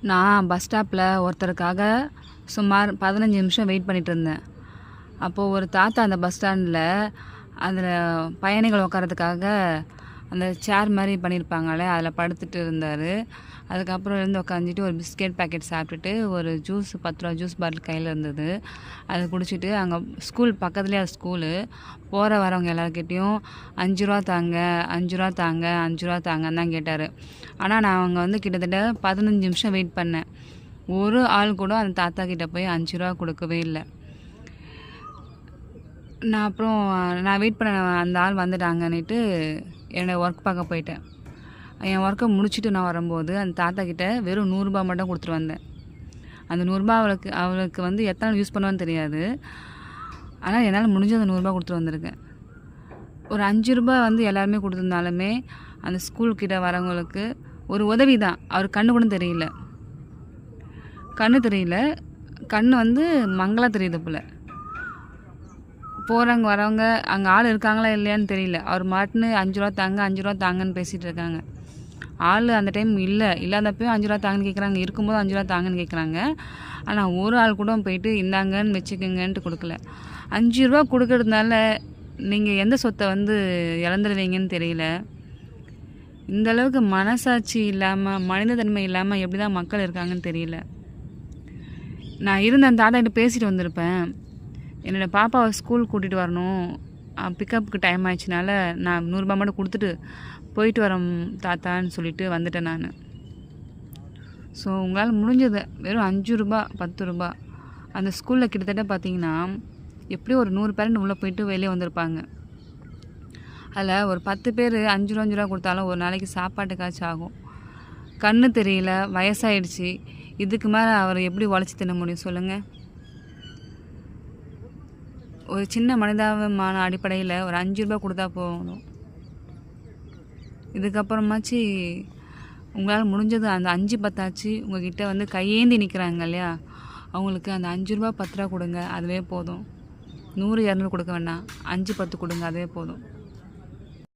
நான் பஸ் ஸ்டாப்பில் ஒருத்தருக்காக சுமார் 15 நிமிஷம் வெயிட் பண்ணிகிட்டு இருந்தேன். அப்போது ஒரு தாத்தா அந்த பஸ் ஸ்டாண்டில் அதில் பயணிகள் உட்காரத்துக்காக அந்த சேர் மாதிரி பண்ணியிருப்பாங்களே அதில் படுத்துட்டு இருந்தார். அதுக்கப்புறம் இருந்து உட்காந்துட்டு ஒரு பிஸ்கெட் பேக்கெட் சாப்பிட்டுட்டு ஒரு ஜூஸ் 10 ரூபா ஜூஸ் பாட்டில் கையில் இருந்தது. அதை குடிச்சிட்டு அங்கே ஸ்கூல் பக்கத்துலேயே அது ஸ்கூலு போகிற வரவங்க எல்லாருக்கிட்டேயும் 5 ரூபா தாங்க 5 ரூபா தாங்க 5 ரூபா தாங்கன்னு தான் கேட்டார். ஆனால் நான் அங்கே கிட்டத்தட்ட 15 நிமிஷம் வெயிட் பண்ணேன். ஒரு ஆள் கூட அந்த தாத்தா கிட்டே போய் 5 ரூபா கொடுக்கவே இல்லை. நான் வெயிட் பண்ண அந்த ஆள் வந்துட்டாங்கன்னுட்டு என்னோடய ஒர்க் பார்க்க போயிட்டேன். என் ஒர்க்கை முடிச்சுட்டு நான் வரும்போது அந்த தாத்தா கிட்டே வெறும் 100 ரூபா மட்டும் கொடுத்துட்டு வந்தேன். அந்த 100 ரூபா அவளுக்கு எத்தனை யூஸ் பண்ணுவான்னு தெரியாது. ஆனால் என்னால் முடிஞ்ச அந்த 100 ரூபா கொடுத்துட்டு வந்திருக்கேன். ஒரு 5 ரூபா எல்லாருமே கொடுத்துருந்தாலுமே அந்த ஸ்கூல்கிட்ட வரவங்களுக்கு ஒரு உதவி தான். அவர் கண்ணு கூட தெரியல, கண்ணு மங்களாக தெரியுது போல். போகிறவங்க வரவங்க அங்கே ஆள் இருக்காங்களா இல்லையான்னு தெரியல. அவர் மாட்டுன்னு 5 ரூபா தாங்க 5 ரூபா தாங்கன்னு பேசிகிட்டு இருக்காங்க. ஆள் அந்த டைம் இல்லாதப்பையும் 5 ரூபா தாங்கன்னு கேட்குறாங்க, இருக்கும்போது 5 ரூபா தாங்கன்னு கேட்குறாங்க. ஆனால் ஒரு ஆள் கூட போயிட்டு இந்தாங்கன்னு வச்சுக்கோங்கன்ட்டு கொடுக்கல. 5 ரூபா கொடுக்கறதுனால நீங்கள் எந்த சொத்தை இழந்துடுவீங்கன்னு தெரியல. இந்தளவுக்கு மனசாட்சி இல்லாமல் மனித தன்மை இல்லாமல் எப்படி தான் மக்கள் இருக்காங்கன்னு தெரியல. நான் இருந்த அந்த தாத்தாக்கிட்ட பேசிட்டு வந்திருப்பேன். என்னோடய பாப்பாவை ஸ்கூல் கூட்டிகிட்டு வரணும், பிக்கப்புக்கு டைம் ஆயிடுச்சுனால நான் 100 ரூபா மட்டும் கொடுத்துட்டு போயிட்டு வரேன் தாத்தான்னு சொல்லிட்டு வந்துட்டேன் நான். ஸோ உங்களால் முடிஞ்சதை வெறும் 5 ரூபா 10 ரூபா அந்த ஸ்கூலில் கிட்டத்தட்ட பார்த்திங்கன்னா எப்படியும் ஒரு 100 பேரண்ட் உள்ளே போயிட்டு வெளியே வந்திருப்பாங்க. அதில் ஒரு 10 பேர் 5 ரூபா கொடுத்தாலும் ஒரு நாளைக்கு சாப்பாட்டுக்காச்சும் ஆகும். கண்ணு தெரியல, வயசாயிடுச்சு, இதுக்கு மேலே அவர் எப்படி உழைச்சி தின்ன முடியும் சொல்லுங்கள்? ஒரு சின்ன மனிதாபிமான அடிப்படையில் ஒரு 5 ரூபா கொடுத்தா போகணும். இதுக்கப்புறமாச்சு உங்களால் முடிஞ்சது அந்த 5 10 உங்கள்கிட்ட கையேந்தி நிற்கிறாங்க இல்லையா, அவங்களுக்கு அந்த 5 ரூபா 10 ரூபா கொடுங்க, அதுவே போதும். 100 200 கொடுக்க வேண்டாம், 5 10 கொடுங்க, அதுவே போதும்.